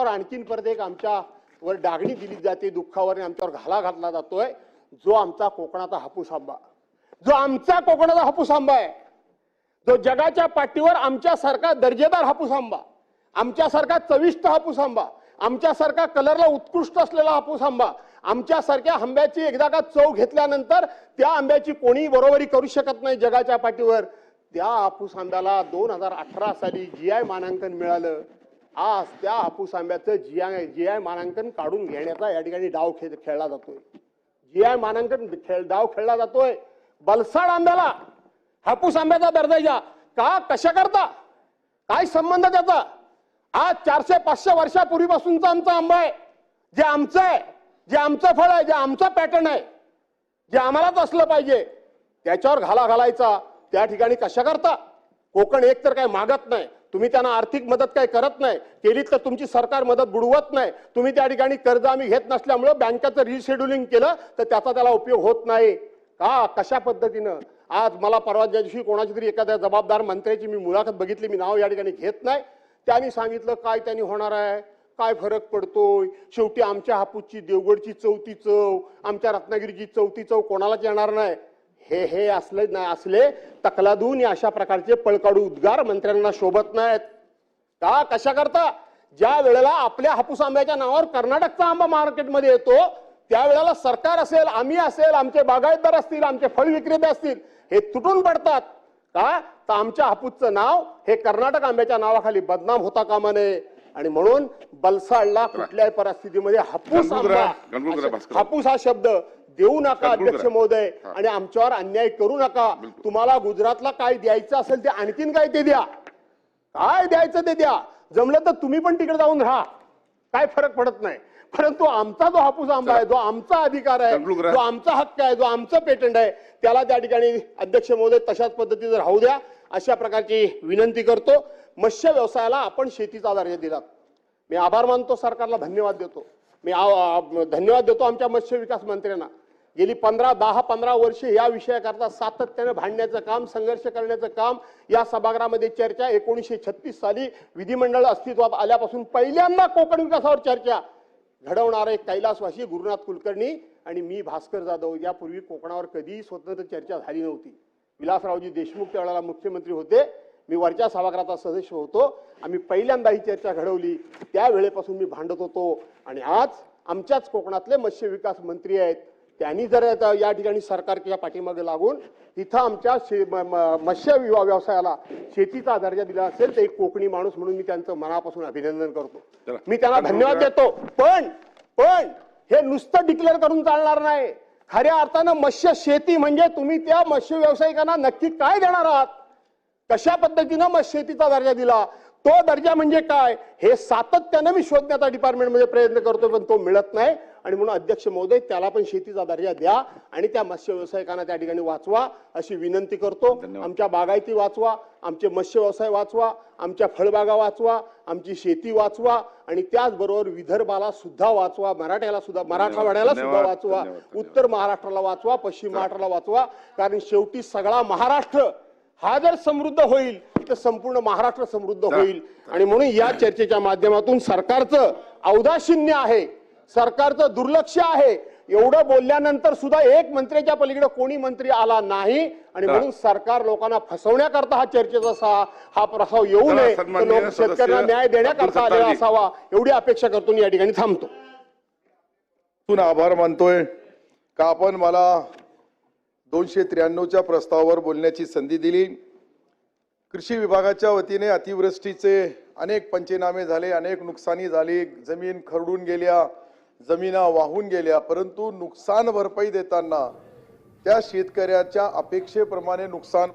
आमच्यावर आणखीन परत एक आमच्यावर डागणी दिली जाते, दुःखावर आमच्यावर घाला घातला जातोय, जो आमचा कोकणाचा हापूस आंबा, जो आमचा कोकणाचा हापूस आंबा आहे, जो जगाच्या पाठीवर आमच्यासारखा दर्जेदार हापूस आंबा, आमच्यासारखा चविष्ट हापूस आंबा, आमच्यासारखा कलरला उत्कृष्ट असलेला हापूस आंबा, आमच्यासारख्या आंब्याची एकदा का चव घेतल्यानंतर त्या आंब्याची कोणी बरोबरी करू शकत नाही जगाच्या पाठीवर. त्या हापूस आंब्याला 2018 साली जीआय मानांकन मिळालं. आज त्या हापूस आंब्याचं जीआय मानांकन काढून घेण्याचा या ठिकाणी डाव खेळला जातोय. जीआय मानांकन डाव खेळला जातोय. बलसाड आंब्याला हापूस आंब्याचा दर्जा द्या का? कशा करता? काय संबंध त्याचा? आज 400-500 वर्षापूर्वीपासूनचा आमचा आंबा आहे, जे आमचं आहे, जे आमचं फळ आहे, जे आमचं पॅटर्न आहे, जे आम्हालाच असलं पाहिजे, त्याच्यावर घाला घालायचा त्या ठिकाणी कशा करता? कोकण एक तर काय मागत नाही, तुम्ही त्यांना आर्थिक मदत काय करत नाही, केली तर तुमची सरकार मदत बुडवत नाही. तुम्ही त्या ठिकाणी कर्ज आम्ही घेत नसल्यामुळे बँकेचं रिशेड्युलिंग केलं तर त्याचा त्याला उपयोग होत नाही का? कशा पद्धतीनं? आज मला परवा ज्या दिवशी कोणाची तरी एखाद्या जबाबदार मंत्र्याची मी मुलाखत बघितली, मी नाव या ठिकाणी घेत नाही, त्यांनी सांगितलं काय त्यांनी होणार आहे, काय फरक पडतोय, शेवटी आमच्या हापूसची देवगडची चौथी चव, आमच्या रत्नागिरीची चौथी चव कोणालाच येणार नाही. हे असले नाही, असले तकलादून या अशा प्रकारचे पळकाडू उद्गार मंत्र्यांना शोभत नाहीत का? कशा करता? ज्या वेळेला आपल्या हापूस आंब्याच्या नावावर कर्नाटकचा आंबा मार्केटमध्ये येतो, त्यावेळेला सरकार असेल, आम्ही असेल, आमचे बागायतदार असतील, आमचे फळ विक्रेते असतील, हे तुटून पडतात का? तर आमच्या हापूसचं नाव हे कर्नाटक आंब्याच्या नावाखाली बदनाम होता कामा नये. आणि म्हणून बलसाडला कुठल्याही परिस्थितीमध्ये हापूस आंबा, हापूस हा शब्द देऊ नका अध्यक्ष महोदय, आणि आमच्यावर अन्याय करू नका. तुम्हाला गुजरातला काय द्यायचं असेल ते आणखीन काय ते द्या, काय द्यायचं ते द्या, जमलं तर तुम्ही पण तिकडे जाऊन राहा, काय फरक पडत नाही. परंतु आमचा जो हापूस आंबा आहे, जो आमचा अधिकार आहे, जो आमचा हक्क आहे, जो आमचं पेटंट आहे, त्याला त्या ठिकाणी अध्यक्ष महोदय तशाच पद्धतीने राहू द्या, अशा प्रकारची विनंती करतो. मत्स्य व्यवसायाला आपण शेतीचा दर्जा दिला, मी आभार मानतो, सरकारला धन्यवाद देतो. मी धन्यवाद देतो आमच्या मत्स्य विकास मंत्र्यांना. गेली 10-15 वर्ष या विषयाकरता सातत्याने भांडण्याचं काम, संघर्ष करण्याचं काम, या सभागृहामध्ये चर्चा 1936 साली विधिमंडळ अस्तित्वात आल्यापासून पहिल्यांदा कोकण विकासावर चर्चा घडवणारे कैलासवासी गुरुनाथ कुलकर्णी आणि मी भास्कर जाधव. यापूर्वी कोकणावर कधीही स्वतंत्र चर्चा झाली नव्हती. विलासरावजी देशमुख त्यावेळेला मुख्यमंत्री होते, मी वरच्या सभागृहाचा सदस्य होतो. आम्ही पहिल्यांदा ही चर्चा घडवली, त्यावेळेपासून मी भांडत होतो. आणि आज आमच्याच कोकणातले मत्स्य विकास मंत्री आहेत, त्यांनी जर या ठिकाणी सरकारच्या पाठीमागे लागून तिथं आमच्या मत्स्य व्यवसायाला शेतीचा दर्जा दिला असेल तर एक कोकणी माणूस म्हणून मी त्यांचं मनापासून अभिनंदन करतो, मी त्यांना धन्यवाद देतो. पण हे नुसतं डिक्लेअर करून चालणार नाही. खऱ्या अर्थानं मत्स्य शेती म्हणजे तुम्ही त्या मत्स्य व्यावसायिकांना नक्की काय देणार आहात, कशा पद्धतीनं मत्स्य शेतीचा दर्जा दिला, तो दर्जा म्हणजे काय, हे सातत्यानं मी शोधण्याचा डिपार्टमेंटमध्ये प्रयत्न करतो, पण तो मिळत नाही. आणि म्हणून अध्यक्ष महोदय त्याला पण शेतीचा दर्जा द्या आणि त्या मत्स्य व्यावसायिकांना त्या ठिकाणी वाचवा अशी विनंती करतो. आमच्या बागायती वाचवा, आमचे मत्स्य व्यवसाय वाचवा, आमच्या फळबागा वाचवा, आमची शेती वाचवा, आणि त्याचबरोबर विदर्भाला सुद्धा वाचवा, मराठवाड्याला सुद्धा वाचवा, उत्तर महाराष्ट्राला वाचवा, पश्चिम महाराष्ट्राला वाचवा. कारण शेवटी सगळा महाराष्ट्र हा जर समृद्ध होईल तर संपूर्ण महाराष्ट्र समृद्ध होईल. आणि म्हणून या चर्चेच्या माध्यमातून सरकारचं औदासीन्य आहे, सरकारचं दुर्लक्ष आहे. एवढं बोलल्यानंतर सुद्धा एक मंत्र्याच्या पलीकडे कोणी मंत्री आला नाही. आणि म्हणून सरकार लोकांना फसवण्याकरता हा चर्चेचा हा प्रस्ताव येऊ नये, लोक शेतकऱ्यांना न्याय देण्याकरता आलेला असावा, एवढी अपेक्षा करतो. या ठिकाणी थांबतो. आभार मानतोय का आपण मला 293च्या प्रस्तावावर बोलण्याची संधी दिली. कृषी विभागाच्या वतीने अतिवृष्टीचे अनेक पंचनामे झाले, अनेक नुकसानी झाली, जमीन खरडून गेल्या, जमिना वाहून गेल्या, परंतु नुकसान भरपाई देताना त्या शेतकऱ्याच्या अपेक्षेप्रमाणे नुकसान.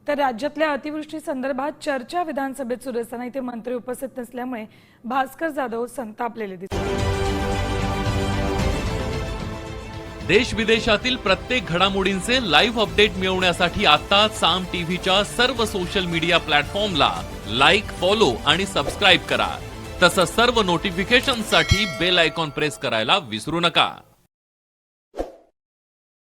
तर राज्यातल्या अतिवृष्टी संदर्भात चर्चा विधानसभेत सुरू असताना इथे मंत्री उपस्थित नसल्यामुळे भास्कर जाधव संतापलेले दिसले. देश विदेशातील प्रत्येक घडामोडींचे लाईव्ह अपडेट मिळवण्यासाठी आता साम टीव्हीच्या सर्व सोशल मीडिया प्लॅटफॉर्मला लाईक, फॉलो आणि सबस्क्राईब करा. तसंच सर्व नोटिफिकेशनसाठी बेल आयकॉन प्रेस करायला विसरू नका.